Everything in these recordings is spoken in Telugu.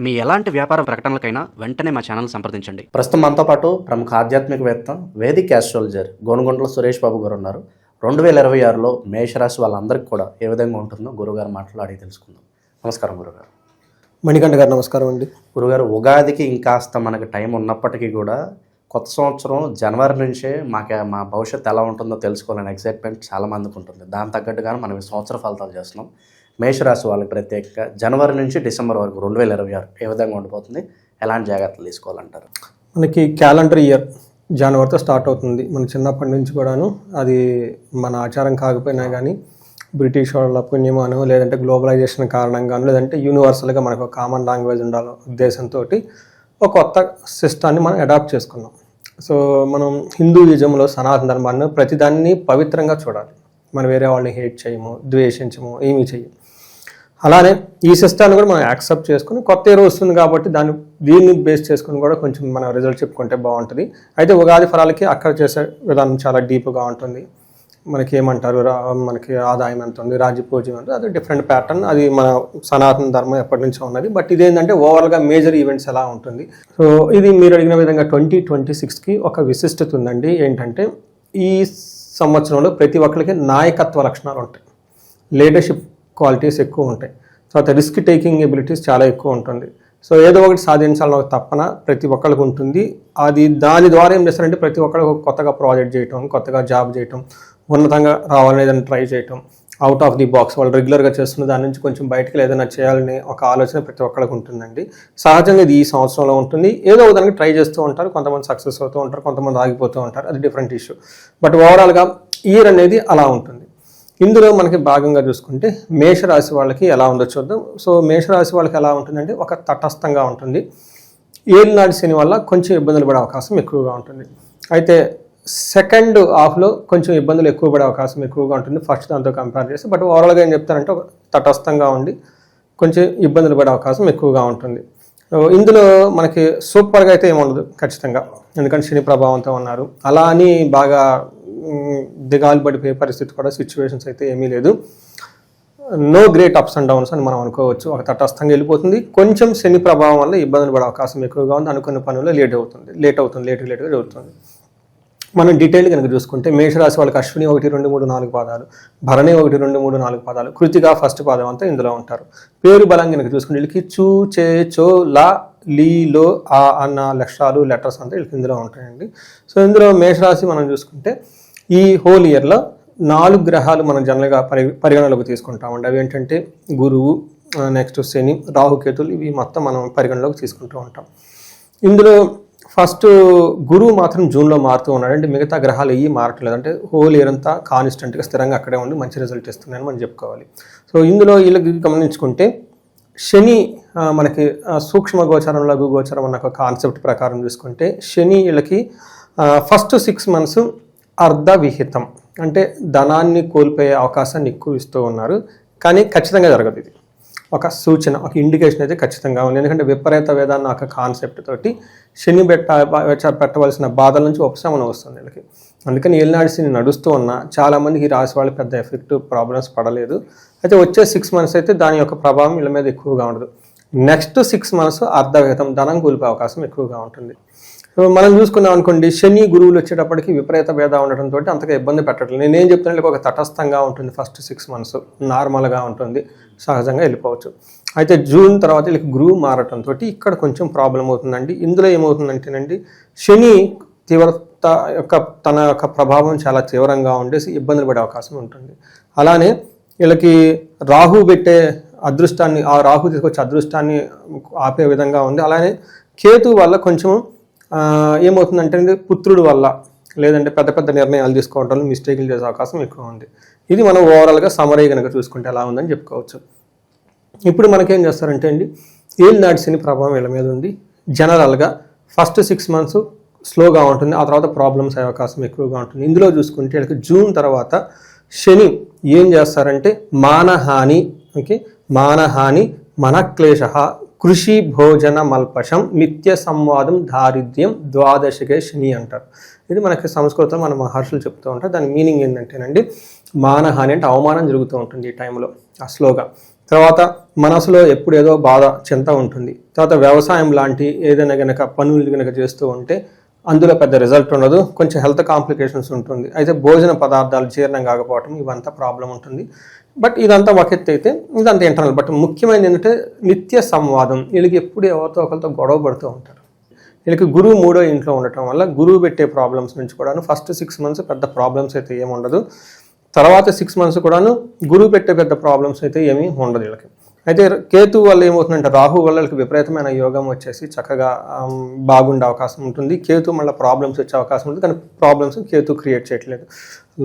మీ ఎలాంటి వ్యాపార ప్రకటనలకైనా వెంటనే మా ఛానల్ సంప్రదించండి. ప్రస్తుతం మనతో పాటు ప్రముఖ ఆధ్యాత్మికవేత్త వేదిక్ ఆస్ట్రాలజర్ గోనుగొండల సురేష్ బాబు గారు ఉన్నారు. 2026లో మేషరాశి వాళ్ళందరికీ కూడా ఏ విధంగా ఉంటుందో గురుగారు మాట్లాడి తెలుసుకుందాం. నమస్కారం గురుగారు. మణికంఠ గారు నమస్కారం అండి. గురుగారు, ఉగాదికి ఇంకాస్త మనకి టైం ఉన్నప్పటికీ కూడా కొత్త సంవత్సరం జనవరి నుంచే మా భవిష్యత్తు ఎలా ఉంటుందో తెలుసుకోవాలని ఎక్సైట్మెంట్ చాలామందికి ఉంటుంది. దాని తగ్గట్టుగానే మనం ఈ సంవత్సర ఫలితాలు చేస్తున్నాం. మేషరాశి వాళ్ళకి ప్రత్యేకంగా జనవరి నుంచి డిసెంబర్ వరకు 2026 ఏ విధంగా ఉండిపోతుంది, ఎలాంటి జాగ్రత్తలు తీసుకోవాలంటారు? మనకి క్యాలెండర్ ఇయర్ జనవరితో స్టార్ట్ అవుతుంది. మన చిన్నప్పటి నుంచి కూడాను అది మన ఆచారం కాకపోయినా కానీ బ్రిటిష్ వాళ్ళ పుణ్యమానో లేదంటే గ్లోబలైజేషన్ కారణంగానో లేదంటే యూనివర్సల్గా మనకు కామన్ లాంగ్వేజ్ ఉండాలి ఉద్దేశంతో ఒక కొత్త సిస్టాన్ని మనం అడాప్ట్ చేసుకున్నాం. సో మనం హిందూయిజంలో సనాతన ధర్మాన్ని ప్రతిదాన్ని పవిత్రంగా చూడాలి. మనం వేరే వాళ్ళని హేట్ చేయము, ద్వేషించము, ఏమీ చేయము. అలానే ఈ సిస్టాన్ని కూడా మనం యాక్సెప్ట్ చేసుకుని కొత్త ఇయర్ వస్తుంది కాబట్టి దీన్ని బేస్ చేసుకుని కూడా కొంచెం మనం రిజల్ట్ చెప్పుకుంటే బాగుంటుంది. అయితే ఉగాది ఫలాలకి అక్కడ చేసే విధానం చాలా డీప్గా ఉంటుంది. మనకి ఏమంటారు, మనకి ఆదాయం ఎంత ఉంది, రాజ్యపూజ్యం ఎంత, అది డిఫరెంట్ ప్యాటర్న్. అది మన సనాతన ధర్మం ఎప్పటి నుంచో ఉన్నది. బట్ ఇదేంటంటే ఓవరాల్గా మేజర్ ఈవెంట్స్ ఎలా ఉంటుంది. సో ఇది మీరు అడిగిన విధంగా 2026కి ఒక విశిష్టత ఉందండి. ఏంటంటే ఈ సంవత్సరంలో ప్రతి ఒక్కరికి నాయకత్వ లక్షణాలు ఉంటాయి, లీడర్షిప్ క్వాలిటీస్ ఎక్కువ ఉంటాయి. తర్వాత రిస్క్ టేకింగ్ ఎబిలిటీస్ చాలా ఎక్కువ ఉంటుంది. సో ఏదో ఒకటి సాధించాలని ఒక తప్పన ప్రతి ఒక్కరికి ఉంటుంది. దాని ద్వారా ఏం చేస్తారంటే ప్రతి ఒక్కరికి కొత్తగా ప్రాజెక్ట్ చేయటం, కొత్తగా జాబ్ చేయటం, ఉన్నతంగా రావాలని ఏదైనా ట్రై చేయటం, అవుట్ ఆఫ్ ది బాక్స్ వాళ్ళు రెగ్యులర్గా చేస్తున్న దాని నుంచి కొంచెం బయటకు ఏదైనా చేయాలని ఒక ఆలోచన ప్రతి ఒక్కరికి ఉంటుందండి. సహజంగా ఇది ఈ సంవత్సరంలో ఉంటుంది. ఏదో ఒక దానికి ట్రై చేస్తూ ఉంటారు, కొంతమంది సక్సెస్ అవుతూ ఉంటారు, కొంతమంది ఆగిపోతూ ఉంటారు, అది డిఫరెంట్ ఇష్యూ. బట్ ఓవరాల్గా ఇయర్ అనేది అలా ఉంటుంది. ఇందులో మనకి భాగంగా చూసుకుంటే మేషరాశి వాళ్ళకి ఎలా ఉందో చూద్దాం. సో మేషరాశి వాళ్ళకి ఎలా ఉంటుందంటే ఒక తటస్థంగా ఉంటుంది. ఏలినాటి శని వల్ల కొంచెం ఇబ్బందులు పడే అవకాశం ఎక్కువగా ఉంటుంది. అయితే సెకండ్ హాఫ్లో కొంచెం ఇబ్బందులు ఎక్కువ పడే అవకాశం ఎక్కువగా ఉంటుంది ఫస్ట్ దాంతో కంపేర్ చేస్తే. బట్ ఓవరాల్గా ఏం చెప్తారంటే ఒక తటస్థంగా ఉండి కొంచెం ఇబ్బందులు పడే అవకాశం ఎక్కువగా ఉంటుంది. ఇందులో మనకి సూపర్గా అయితే ఏముండదు ఖచ్చితంగా, ఎందుకంటే శని ప్రభావంతో ఉన్నారు. అలా అని బాగా దిగాలు పడిపోయే పరిస్థితి కూడా సిచ్యువేషన్స్ అయితే ఏమీ లేదు. No great ups and downs అని మనం అనుకోవచ్చు. ఒక తటస్థంగా వెళ్ళిపోతుంది. కొంచెం శని ప్రభావం వల్ల ఇబ్బందులు పడే అవకాశం ఎక్కువగా ఉంది. అనుకున్న పనుల్లో లేట్గా జరుగుతుంది. మనం డీటెయిల్ కనుక చూసుకుంటే మేషరాశి వాళ్ళకి అశ్విని 1, 2, 3, 4 పాదాలు, భరణి 1, 2, 3, 4 పాదాలు, కృతిక ఫస్ట్ పాదం అంతా ఇందులో ఉంటారు. పేరు బలం కనుక చూసుకుంటే వీళ్ళకి చూ, చే, చో, లా, లీ, లో, ఆ అన్న లక్షణాలు లెటర్స్ అంతా వీళ్ళకి ఇందులో ఉంటాయండి. సో ఇందులో మేషరాశి మనం చూసుకుంటే ఈ హోల్ ఇయర్లో 4 గ్రహాలు మనం జనరల్గా పరిగణలోకి తీసుకుంటామండి. అవి ఏంటంటే గురువు, నెక్స్ట్ శని, రాహుకేతులు, ఇవి మొత్తం మనం పరిగణలోకి తీసుకుంటూ ఉంటాం. ఇందులో ఫస్ట్ గురువు మాత్రం జూన్లో మారుతూ ఉన్నాడు. అంటే మిగతా గ్రహాలు ఏవి మారట్లేదు. అంటే హోల్ ఇయర్ అంతా కాన్స్టెంట్గా స్థిరంగా అక్కడే ఉండి మంచి రిజల్ట్ ఇస్తున్నాయని మనం చెప్పుకోవాలి. సో ఇందులో వీళ్ళకి గమనించుకుంటే శని మనకి సూక్ష్మ గోచారం, లఘు గోచారం అన్న ఒక కాన్సెప్ట్ ప్రకారం చూసుకుంటే శని వీళ్ళకి ఫస్ట్ 6 months అర్ధవిహితం, అంటే ధనాన్ని కోల్పోయే అవకాశాన్ని ఎక్కువ ఇస్తూ ఉన్నారు. కానీ ఖచ్చితంగా జరగదు. ఇది ఒక సూచన, ఒక ఇండికేషన్ అయితే ఖచ్చితంగా ఉంది. ఎందుకంటే విపరీత వేదాన్న ఒక కాన్సెప్ట్ తోటి శని పెట్టవలసిన బాధల నుంచి ఉపశమనం వస్తుంది వీళ్ళకి. అందుకని ఏలినాటి శని నడుస్తూ ఉన్నా చాలామందికి రాసి వాళ్ళు పెద్ద ఎఫెక్ట్ ప్రాబ్లమ్స్ పడలేదు. అయితే వచ్చే 6 months అయితే దాని యొక్క ప్రభావం వీళ్ళ మీద ఎక్కువగా ఉండదు. నెక్స్ట్ 6 months అర్ధవిహితం, ధనం కోల్పోయే అవకాశం ఎక్కువగా ఉంటుంది. మనం చూసుకున్నాం అనుకోండి, శని గురువులు వచ్చేటప్పటికి విపరీత భేద ఉండటంతో అంతగా ఇబ్బంది పెట్టట్లేదు. నేనేం చెప్తున్నా, ఒక తటస్థంగా ఉంటుంది. ఫస్ట్ 6 months నార్మల్గా ఉంటుంది, సహజంగా వెళ్ళిపోవచ్చు. అయితే జూన్ తర్వాత వీళ్ళకి గురువు మారటంతో ఇక్కడ కొంచెం ప్రాబ్లం అవుతుందండి. ఇందులో ఏమవుతుందంటేనండి, శని తీవ్రత తన యొక్క ప్రభావం చాలా తీవ్రంగా ఉండేసి ఇబ్బందులు పడే అవకాశం ఉంటుంది. అలానే వీళ్ళకి రాహు పెట్టే అదృష్టాన్ని, ఆ రాహు తీసుకొచ్చే అదృష్టాన్ని ఆపే విధంగా ఉంది. అలానే కేతు వల్ల కొంచెం ఏమవుతుందంటే పుత్రుడు వల్ల లేదంటే పెద్ద పెద్ద నిర్ణయాలు తీసుకోవడంలో మిస్టేక్లు చేసే అవకాశం ఎక్కువ ఉంది. ఇది మనం ఓవరాల్గా సమరీ కనుక చూసుకుంటే ఎలా ఉందని చెప్పుకోవచ్చు. ఇప్పుడు మనకేం చేస్తారంటే అండి, ఏలినాటి శని ప్రభావం వీళ్ళ మీద ఉంది. జనరల్గా ఫస్ట్ 6 months స్లోగా ఉంటుంది, ఆ తర్వాత ప్రాబ్లమ్స్ అయ్యే అవకాశం ఎక్కువగా ఉంటుంది. ఇందులో చూసుకుంటే వీళ్ళకి జూన్ తర్వాత శని ఏం చేస్తారంటే మానహాని, మానహాని, మనక్లేశ, కృషి భోజన మల్పషం, నిత్య సంవాదం, దారిద్ర్యం, ద్వాదశికే శని అంటారు. ఇది మనకి సంస్కృతంలో మన మహర్షులు చెప్తూ ఉంటారు. దాని మీనింగ్ ఏంటంటేనండి, మానహాని అంటే అవమానం జరుగుతూ ఉంటుంది ఈ టైంలో స్లోగా. తర్వాత మనసులో ఎప్పుడు ఏదో బాధ చింత ఉంటుంది. తర్వాత వ్యవసాయం లాంటి ఏదైనా కనుక పనులు కనుక చేస్తూ ఉంటే అందులో పెద్ద రిజల్ట్ ఉండదు, కొంచెం హెల్త్ కాంప్లికేషన్స్ ఉంటుంది. అయితే భోజన పదార్థాలు జీర్ణం కాకపోవటం ఇవంతా ప్రాబ్లం ఉంటుంది. బట్ ఇదంతా ఒక ఎత్తు అయితే ఇదంతా ఇంటర్నల్. బట్ ముఖ్యమైనది ఏంటంటే నిత్య సంవాదం. వీళ్ళకి ఎప్పుడు ఎవరితో ఒకరితో గొడవ పడుతూ ఉంటారు. వీళ్ళకి గురువు 3వ ఇంట్లో ఉండటం వల్ల గురువు పెట్టే ప్రాబ్లమ్స్ నుంచి కూడాను ఫస్ట్ 6 months పెద్ద ప్రాబ్లమ్స్ అయితే ఏమి ఉండదు. తర్వాత 6 months కూడాను గురువు పెట్టే పెద్ద ప్రాబ్లమ్స్ అయితే ఏమీ ఉండదు వీళ్ళకి. అయితే కేతు వల్ల ఏమవుతుందంటే రాహు వల్ల వీళ్ళకి విపరీతమైన యోగం వచ్చేసి చక్కగా బాగుండే అవకాశం ఉంటుంది. కేతు మళ్ళీ ప్రాబ్లమ్స్ వచ్చే అవకాశం ఉంటుంది, కానీ ప్రాబ్లమ్స్ కేతు క్రియేట్ చేయట్లేదు.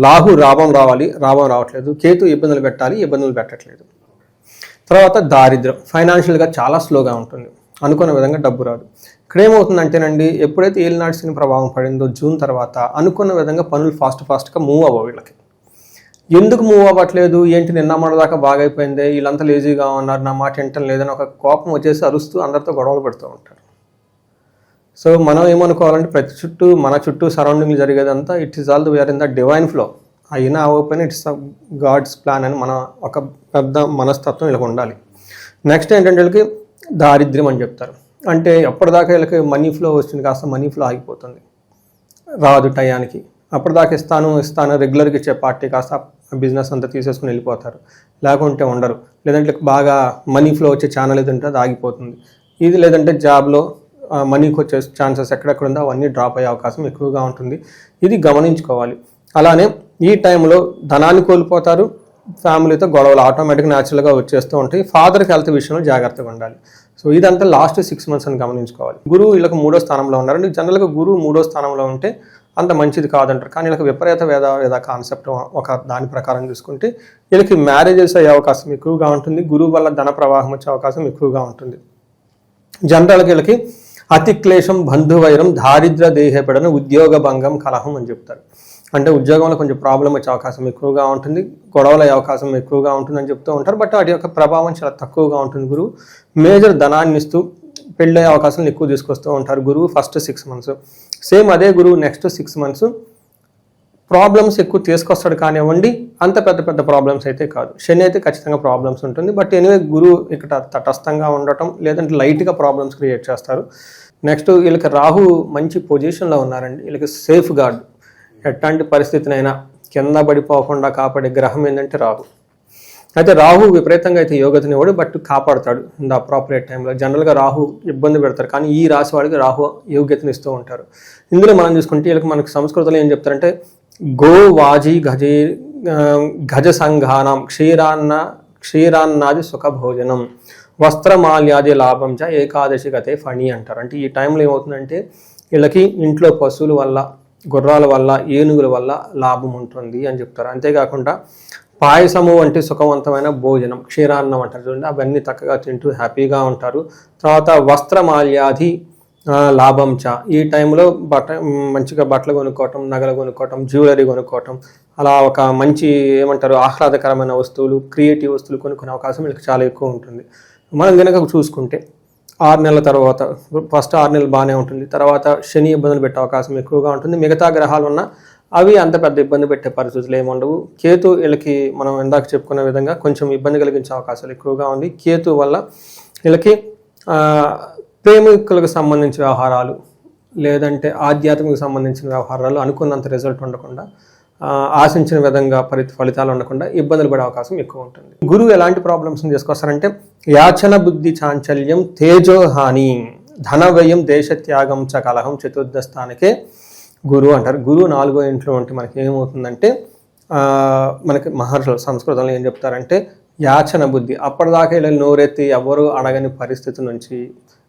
రాహు లాభం రావట్లేదు, కేతు ఇబ్బందులు పెట్టట్లేదు. తర్వాత దారిద్ర్యం, ఫైనాన్షియల్గా చాలా స్లోగా ఉంటుంది, అనుకున్న విధంగా డబ్బు రాదు. ఇక్కడ ఏమవుతుందంటేనండి, ఎప్పుడైతే ఏలినాటి శని ప్రభావం పడిందో జూన్ తర్వాత అనుకున్న విధంగా పనులు ఫాస్ట్గా మూవ్ అవ్వవు వీళ్ళకి. ఎందుకు మూవ్ అవ్వట్లేదు ఏంటి, నిన్న మొన్నదాకా బాగా అయిపోయింది, వీళ్ళంతా లేజీగా ఉన్నారు, నా మాట వింటం లేదని ఒక కోపం వచ్చేసి అరుస్తూ అందరితో గొడవలు పెడుతూ ఉంటారు. సో మనం ఏమనుకోవాలంటే మన చుట్టూ సరౌండింగ్లు జరిగేదంతా it is all the we are in the divine flow. అయినా అవ్వకపోయినా ఇట్స్ గాడ్స్ ప్లాన్ అని మన ఒక పెద్ద మనస్తత్వం వీళ్ళకి ఉండాలి. నెక్స్ట్ ఏంటంటే వీళ్ళకి దారిద్ర్యం అని చెప్తారు. అంటే ఎప్పటిదాకా వీళ్ళకి మనీ ఫ్లో వచ్చింది కాస్త మనీ ఫ్లో ఆగిపోతుంది, రాదు టయానికి. అప్పటిదాకా ఇస్తాను రెగ్యులర్గా ఇచ్చే పార్టీ కాస్త బిజినెస్ అంతా తీసేసుకుని వెళ్ళిపోతారు, లేకుంటే ఉండరు. లేదంటే బాగా మనీ ఫ్లో వచ్చే ఛానల్ ఏదంటే అది ఆగిపోతుంది. ఇది లేదంటే జాబ్లో మనీకి వచ్చే ఛాన్సెస్ ఎక్కడెక్కడ ఉందో అవన్నీ డ్రాప్ అయ్యే అవకాశం ఎక్కువగా ఉంటుంది. ఇది గమనించుకోవాలి. అలానే ఈ టైంలో ధనాన్ని కోల్పోతారు, ఫ్యామిలీతో గొడవలు ఆటోమేటిక్గా న్యాచురల్గా వచ్చేస్తూ ఉంటాయి. ఫాదర్కి హెల్త్ విషయంలో జాగ్రత్తగా ఉండాలి. సో ఇదంతా లాస్ట్ 6 months అని గమనించుకోవాలి. గురువు వీళ్ళకి 3వ స్థానంలో ఉన్నారండి. జనరల్గా గురువు 3వ స్థానంలో ఉంటే అంత మంచిది కాదంటారు, కానీ వీళ్ళకి విపరీత వేద కాన్సెప్ట్ ఒక దాని ప్రకారం చూసుకుంటే వీళ్ళకి మ్యారేజెస్ అయ్యే అవకాశం ఎక్కువగా ఉంటుంది. గురువు వల్ల ధన ప్రవాహం వచ్చే అవకాశం ఎక్కువగా ఉంటుంది. జనరల్గా వీళ్ళకి అతి క్లేశం, బంధువైరం, దారిద్ర దేహపడన, ఉద్యోగ భంగం, కలహం అని చెప్తారు. అంటే ఉద్యోగంలో కొంచెం ప్రాబ్లం వచ్చే అవకాశం ఎక్కువగా ఉంటుంది, గొడవలు అయ్యే అవకాశం ఎక్కువగా ఉంటుందని చెప్తూ ఉంటారు. బట్ వాటి యొక్క ప్రభావం చాలా తక్కువగా ఉంటుంది. గురువు మేజర్ ధనాన్ని ఇస్తూ పెళ్ళయ్యే అవకాశాలు ఎక్కువ తీసుకొస్తూ ఉంటారు గురువు ఫస్ట్ 6 months. సేమ్ అదే గురువు నెక్స్ట్ 6 months ప్రాబ్లమ్స్ ఎక్కువ తీసుకొస్తాడు కానివ్వండి, అంత పెద్ద ప్రాబ్లమ్స్ అయితే కాదు. శని అయితే ఖచ్చితంగా ప్రాబ్లమ్స్ ఉంటుంది. బట్ ఎనివే గురువు ఇక్కడ తటస్థంగా ఉండటం లేదంటే లైట్గా ప్రాబ్లమ్స్ క్రియేట్ చేస్తారు. నెక్స్ట్ వీళ్ళకి రాహు మంచి పొజిషన్లో ఉన్నారండి. వీళ్ళకి సేఫ్ గార్డ్, ఎట్లాంటి పరిస్థితినైనా కింద పడిపోకుండా కాపాడే గ్రహం ఏంటంటే రాహు. అయితే రాహు విపరీతంగా అయితే యోగతని ఇవ్వడు, బట్ కాపాడుతాడు ఇన్ ద అప్రాపరియేట్ టైంలో. జనరల్గా రాహు ఇబ్బంది పెడతారు, కానీ ఈ రాశి వాడికి రాహు యోగ్యతని ఇస్తూ ఉంటారు. ఇందులో మనం చూసుకుంటే వీళ్ళకి మనకి సంస్కృతంలో ఏం చెప్తారంటే గో వాజీ గజ సంఘానం క్షీరాన్నాది సుఖ భోజనం వస్త్రమాల్యాది లాభం చ ఏకాదశి గతే ఫణి అంటారు. అంటే ఈ టైంలో ఏమవుతుందంటే వీళ్ళకి ఇంట్లో పశువుల వల్ల, గుర్రాల వల్ల, ఏనుగుల వల్ల లాభం ఉంటుంది అని చెప్తారు. అంతేకాకుండా పాయసము వంటి సుఖవంతమైన భోజనం, క్షీరాన్నం అంటారు చూడండి, అవన్నీ చక్కగా తింటూ హ్యాపీగా ఉంటారు. తర్వాత వస్త్రమాల్యాది లాభం చ, ఈ టైంలో మంచిగా బట్టలు కొనుక్కోవటం, నగలు కొనుక్కోవటం, జ్యువెలరీ కొనుక్కోవటం, అలా ఒక మంచి ఏమంటారు ఆహ్లాదకరమైన వస్తువులు, క్రియేటివ్ వస్తువులు కొనుక్కునే అవకాశం వీళ్ళకి చాలా ఎక్కువ ఉంటుంది. మనం కనుక చూసుకుంటే 6 నెలల తర్వాత ఫస్ట్ 6 నెలలు బాగానే ఉంటుంది, తర్వాత శని ఇబ్బందులు పెట్టే అవకాశం ఎక్కువగా ఉంటుంది. మిగతా గ్రహాలు ఉన్న అవి అంత పెద్ద ఇబ్బంది పెట్టే పరిస్థితులు ఏమి ఉండవు. కేతు వీళ్ళకి మనం ఇందాక చెప్పుకునే విధంగా కొంచెం ఇబ్బంది కలిగించే అవకాశాలు ఎక్కువగా ఉంది. కేతు వల్ల వీళ్ళకి ప్రేమికులకు సంబంధించిన వ్యవహారాలు లేదంటే ఆధ్యాత్మిక సంబంధించిన వ్యవహారాలు అనుకున్నంత రిజల్ట్ ఉండకుండా, ఆశించిన విధంగా ఫలితాలు ఉండకుండా ఇబ్బందులు పడే అవకాశం ఎక్కువ ఉంటుంది. గురువు ఎలాంటి ప్రాబ్లమ్స్ని తీసుకొస్తారంటే యాచన బుద్ధి చాంచల్యం, తేజోహాని, ధన వ్యయం, దేశత్యాగం చ కలహం, చతుర్థ స్థానికే గురువు అంటారు. గురువు 4వ ఇంట్లో ఉంటే మనకి ఏమవుతుందంటే మనకి మహర్షులు సంస్కృతంలో ఏం చెప్తారంటే యాచన బుద్ధి, అప్పటిదాకా ఇలా నోరెత్తి ఎవరు అడగని పరిస్థితి నుంచి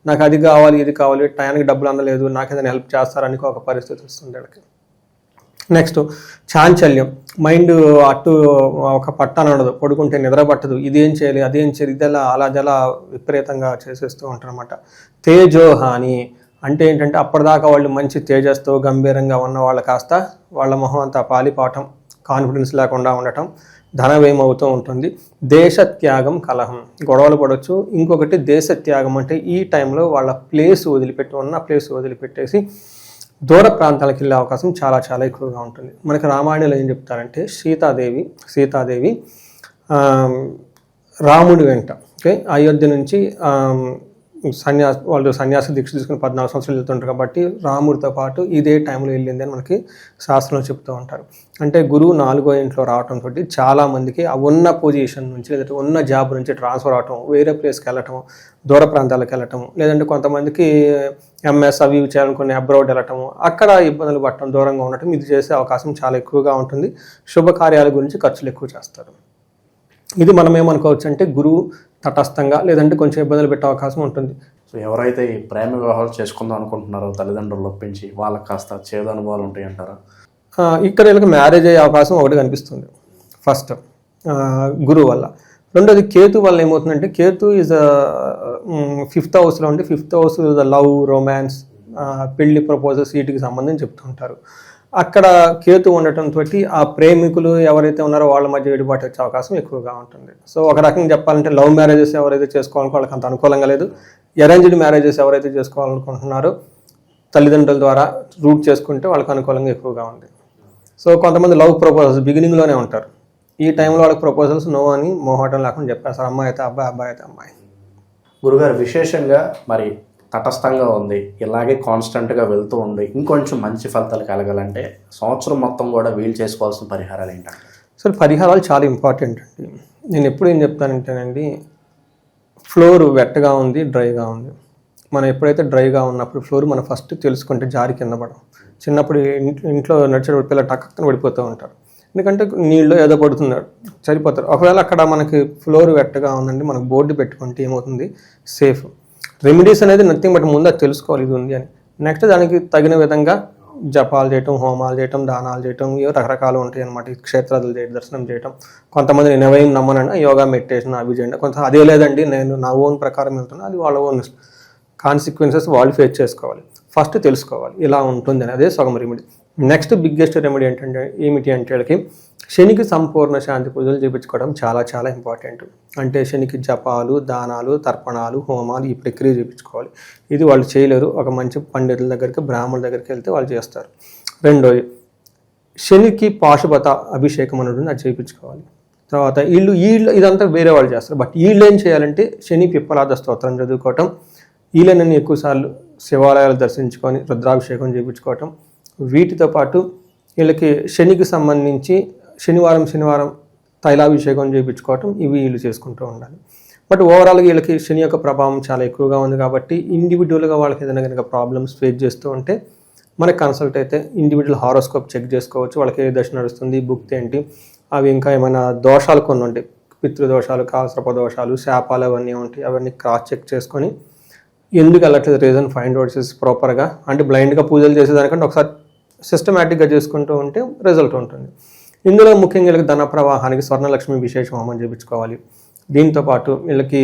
నాకు అది కావాలి ఇది కావాలి, టయానికి డబ్బులు అందలేదు, నాకు ఏదైనా హెల్ప్ చేస్తారని ఒక పరిస్థితి వస్తుంది వాళ్ళకి. నెక్స్ట్ చాంచల్యం, మైండ్ అటు ఒక పట్టాన ఉండదు, పడుకుంటే నిద్ర పట్టదు, ఇదేం చేయాలి అదేం చేయాలి, ఇదెలా అలా విపరీతంగా చేసేస్తూ ఉంటారు అనమాట. తేజోహాని అంటే ఏంటంటే అప్పటిదాకా వాళ్ళు మంచి తేజస్తో గంభీరంగా ఉన్న వాళ్ళు కాస్త వాళ్ళ మొహం అంతా పాలిపోవటం, కాన్ఫిడెన్స్ లేకుండా ఉండటం, ధనవ్యయం అవుతూ ఉంటుంది. దేశత్యాగం, కలహం, గొడవలు పడవచ్చు. ఇంకొకటి దేశత్యాగం అంటే ఈ టైంలో వాళ్ళ ప్లేస్ వదిలిపెట్టేసి దూర ప్రాంతాలకు వెళ్ళే అవకాశం చాలా చాలా ఎక్కువగా ఉంటుంది. మనకి రామాయణంలో ఏం చెప్తారంటే సీతాదేవి రాముడి వెంట ఓకే అయోధ్య నుంచి వాళ్ళు సన్యాస దీక్ష తీసుకుని 14 సంవత్సరాలు వెళ్తుంటారు కాబట్టి రాముడితో పాటు ఇదే టైంలో వెళ్ళింది అని మనకి శాస్త్రంలో చెప్తూ ఉంటారు. అంటే గురువు 4వ ఇంట్లో రావడంతో చాలామందికి ఆ ఉన్న పొజిషన్ నుంచి లేదంటే ఉన్న జాబ్ నుంచి ట్రాన్స్ఫర్ అవటం, వేరే ప్లేస్కి వెళ్ళటం, దూర ప్రాంతాలకు వెళ్ళటం, లేదంటే కొంతమందికి ఎంఎస్ అవి చేయాలనుకుని అబ్రాడ్ వెళ్ళటం, అక్కడ ఇబ్బందులు పడటం, దూరంగా ఉండటం, ఇది చేసే అవకాశం చాలా ఎక్కువగా ఉంటుంది. శుభకార్యాల గురించి ఖర్చులు ఎక్కువ చేస్తారు. ఇది మనం ఏమనుకోవచ్చు అంటే గురువు తటస్థంగా లేదంటే కొంచెం ఇబ్బందులు పెట్టే అవకాశం ఉంటుంది. సో ఎవరైతే ఈ ప్రేమ వివాహాలు చేసుకుందాం అనుకుంటున్నారో తల్లిదండ్రులు ఒప్పించి వాళ్ళకి కాస్త చేదు అనుభవాలు ఉంటాయి అంటారా? ఇక్కడ వీళ్ళకి మ్యారేజ్ అయ్యే అవకాశం ఒకటి కనిపిస్తుంది ఫస్ట్ గురువు వల్ల. రెండోది కేతు వల్ల ఏమవుతుందంటే కేతు ఈజ్ 5th హౌస్లో ఉండి 5th హౌస్ లవ్, రొమాన్స్, పెళ్లి ప్రపోజల్స్ వీటికి సంబంధించి చెప్తుంటారు. అక్కడ కేతు ఉండటంతో ఆ ప్రేమికులు ఎవరైతే ఉన్నారో వాళ్ళ మధ్య విడిబాటు వచ్చే అవకాశం ఎక్కువగా ఉంటుంది. సో ఒక రకంగా చెప్పాలంటే లవ్ మ్యారేజెస్ ఎవరైతే చేసుకోవాలనుకో వాళ్ళకి అంత అనుకూలంగా లేదు. అరేంజ్డ్ మ్యారేజెస్ ఎవరైతే చేసుకోవాలనుకుంటున్నారో తల్లిదండ్రుల ద్వారా రూట్ చేసుకుంటే వాళ్ళకి అనుకూలంగా ఎక్కువగా ఉంది. సో కొంతమంది లవ్ ప్రపోజల్స్ బిగినింగ్లోనే ఉంటారు. ఈ టైంలో వాళ్ళకి ప్రపోజల్స్ నో అని మోహటం లేకుండా చెప్పేస్తారు. అమ్మాయి అయితే అబ్బాయి, అబ్బాయి అయితే అమ్మాయి. గురుగారు విశేషంగా మరి తటస్థంగా ఉంది, ఇలాగే కాన్స్టెంట్గా వెళ్తూ ఉండి ఇంకొంచెం మంచి ఫలితాలు కలగాలంటే సంవత్సరం మొత్తం కూడా వీలు చేసుకోవాల్సిన పరిహారాలు ఏంటంటే? సో పరిహారాలు చాలా ఇంపార్టెంట్ అండి. నేను ఎప్పుడు ఏం చెప్తానంటేనండి, ఫ్లోర్ వెట్టగా ఉంది, డ్రైగా ఉంది. మనం ఎప్పుడైతే డ్రైగా ఉన్నప్పుడు ఫ్లోర్ మనం ఫస్ట్ తెలుసుకుంటే జారి కింద పడం. చిన్నప్పుడు ఇంట్లో నడిచేటప్పుడు పిల్లలు టక్కన పడిపోతూ ఉంటారు. ఎందుకంటే నీళ్ళు ఏదో పడుతున్నాడు సరిపోతారు. ఒకవేళ అక్కడ మనకి ఫ్లోర్ వెట్టగా ఉందండి, మనకు బోర్డు పెట్టుకుంటే ఏమవుతుంది, సేఫ్. రెమెడీస్ అనేది నథింగ్ బట్ ముందు అది తెలుసుకోవాలి ఇది ఉంది అని. నెక్స్ట్ దానికి తగిన విధంగా జపాలు చేయటం, హోమాలు చేయటం, దానాలు చేయటం, ఇవి రకరకాలు ఉంటాయి అనమాట. క్షేత్రాలు చేయడం, దర్శనం చేయటం. కొంతమంది నేను ఎవరైనా నమ్మనండి, యోగా మెడిటేషన్ అవి చేయండి. కొంత అదే లేదండి నేను నా ఓన్ ప్రకారం వెళ్తున్నా, అది వాళ్ళ ఓన్ కాన్సిక్వెన్సెస్ వాళ్ళు ఫేస్ చేసుకోవాలి. ఫస్ట్ తెలుసుకోవాలి ఇలా ఉంటుంది అని, అదే సగం రెమెడీ. నెక్స్ట్ బిగ్గెస్ట్ రెమెడీ ఏమిటి అంటే వాళ్ళకి శనికి సంపూర్ణ శాంతి పూజలు చేయించుకోవడం చాలా చాలా ఇంపార్టెంట్. అంటే శనికి జపాలు, దానాలు, తర్పణాలు, హోమాలు ఈ ప్రక్రియ చేయించుకోవాలి. ఇది వాళ్ళు చేయలేరు, ఒక మంచి పండితుల దగ్గరికి, బ్రాహ్మణుల దగ్గరికి వెళ్తే వాళ్ళు చేస్తారు. రెండోది శనికి పాశుపత అభిషేకం అని ఉంటుంది, అది చేయించుకోవాలి. తర్వాత వీళ్ళు ఇదంతా వేరే వాళ్ళు చేస్తారు. బట్ వీళ్ళు ఏం చేయాలంటే శని పిప్పలాద స్తోత్రం చదువుకోవటం, వీళ్ళని ఎక్కువసార్లు శివాలయాలు దర్శించుకొని రుద్రాభిషేకం చేయించుకోవటం. వీటితో పాటు వీళ్ళకి శనికి సంబంధించి శనివారం తైలాభిషేకం చేయించుకోవటం, ఇవి వీళ్ళు చేసుకుంటూ ఉండాలి. బట్ ఓవరాల్గా వీళ్ళకి శని యొక్క ప్రభావం చాలా ఎక్కువగా ఉంది కాబట్టి ఇండివిజువల్గా వాళ్ళకి ఏదైనా కనుక ప్రాబ్లమ్స్ ఫేస్ చేస్తూ ఉంటే మనకి కన్సల్ట్ అయితే ఇండివిజువల్ హారోస్కోప్ చెక్ చేసుకోవచ్చు. వాళ్ళకి ఏ దశ నడుస్తుంది, భుక్తి ఏంటి, అవి ఇంకా ఏమైనా దోషాలు కొన్ని ఉంటాయి, పితృదోషాలు, కాలసర్ప దోషాలు, శాపాలు అవన్నీ ఉంటాయి. అవన్నీ క్రాస్ చెక్ చేసుకొని ఎందుకు వెళ్ళట్లేదు రీజన్ ఫైండ్ అవుట్ చేసి ప్రాపర్గా, అంటే బ్లైండ్గా పూజలు చేసేదానికంటే ఒకసారి సిస్టమేటిక్గా చేసుకుంటూ ఉంటే రిజల్ట్ ఉంటుంది. ఇందులో ముఖ్యంగా వీళ్ళకి ధన ప్రవాహానికి స్వర్ణలక్ష్మి విశేష హోమం చేయించుకోవాలి. దీంతోపాటు వీళ్ళకి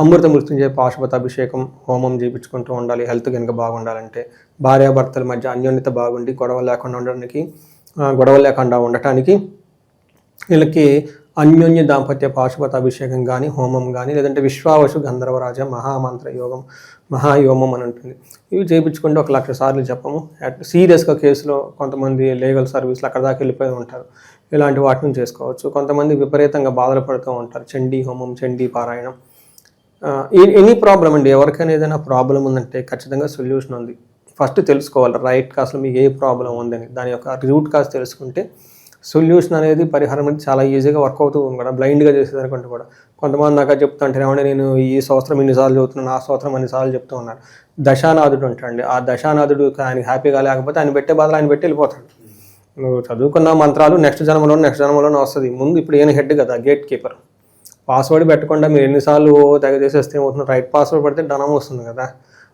అమృత మృత్యుంజయ పాశుపత అభిషేకం హోమం చేయించుకుంటూ ఉండాలి. హెల్త్ కనుక బాగుండాలంటే భార్యాభర్తల మధ్య అన్యోన్యత బాగుండి గొడవ లేకుండా ఉండటానికి వీళ్ళకి అన్యోన్య దాంపత్య పాశుపత అభిషేకం కానీ, హోమం కానీ, లేదంటే విశ్వావసు గంధర్వరాజ మహామంత్ర యోగం, మహాయోమం అని ఉంటుంది. ఇవి చేయించుకుంటే 1,00,000 సార్లు చెప్పము. సీరియస్గా కేసులో కొంతమంది లీగల్ సర్వీస్లు అక్కడ దాకా వెళ్ళిపోయి ఉంటారు, ఇలాంటి వాటిని చేసుకోవచ్చు. కొంతమంది విపరీతంగా బాధలు పడుతూ ఉంటారు, చండీ హోమం, చండీ పారాయణం. ఎనీ ప్రాబ్లం అండి, ఎవరికైనా ఏదైనా ప్రాబ్లం ఉందంటే ఖచ్చితంగా సొల్యూషన్ ఉంది. ఫస్ట్ తెలుసుకోవాలి రైట్ కాస్ట్లో మీకు ఏ ప్రాబ్లం ఉందని, దాని యొక్క రూట్ కాజ్ తెలుసుకుంటే సొల్యూషన్ అనేది, పరిహారం అనేది చాలా ఈజీగా వర్క్ అవుతూ ఉంది కూడా. బ్లైండ్గా చేసేదానికంటే కూడా కొంతమంది నాకు చెప్తుంటే ఏమంటే నేను ఈ సంవత్సరం ఇన్నిసార్లు చదువుతున్నాను, ఆ సంవత్సరం అన్నిసార్లు చెప్తూ ఉన్నాను. దశానాథుడు ఉంటాడండి, ఆ దశానాథుడు ఆయన హ్యాపీగా లేకపోతే ఆయన పెట్టే బాధలు ఆయన పెట్టి వెళ్ళిపోతాడు. నువ్వు చదువుకున్న మంత్రాలు నెక్స్ట్ జన్మలోనే వస్తుంది. ముందు ఇప్పుడు ఈయన హెడ్ కదా, గేట్ కీపర్. పాస్వర్డ్ పెట్టకుండా మీరు ఎన్నిసార్లు తెగ చేసేస్తే ఏమవుతుంది, రైట్ పాస్వర్డ్ పెడితే డనం వస్తుంది కదా.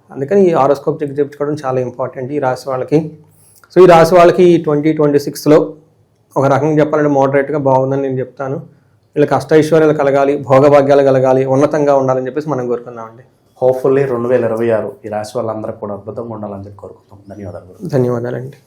అందుకని ఈ హారోస్కోప్ చెక్ చేయించుకోవడం చాలా ఇంపార్టెంట్ ఈ రాశి వాళ్ళకి. సో ఈ రాశి వాళ్ళకి 2026లో ఒక రకంగా చెప్పాలంటే మోడరేట్గా బాగుందని నేను చెప్తాను. వీళ్ళకి అష్టైశ్వర్యాలు కలగాలి, భోగభాగ్యాలు కలగాలి, ఉన్నతంగా ఉండాలని చెప్పేసి మనం కోరుకుందామండి. హోప్ఫుల్లీ 2026 ఈ రాశి వాళ్ళందరూ కూడా అద్భుతంగా ఉండాలని చెప్పి కోరుకుంటాం. ధన్యవాదాలు. ధన్యవాదాలండి.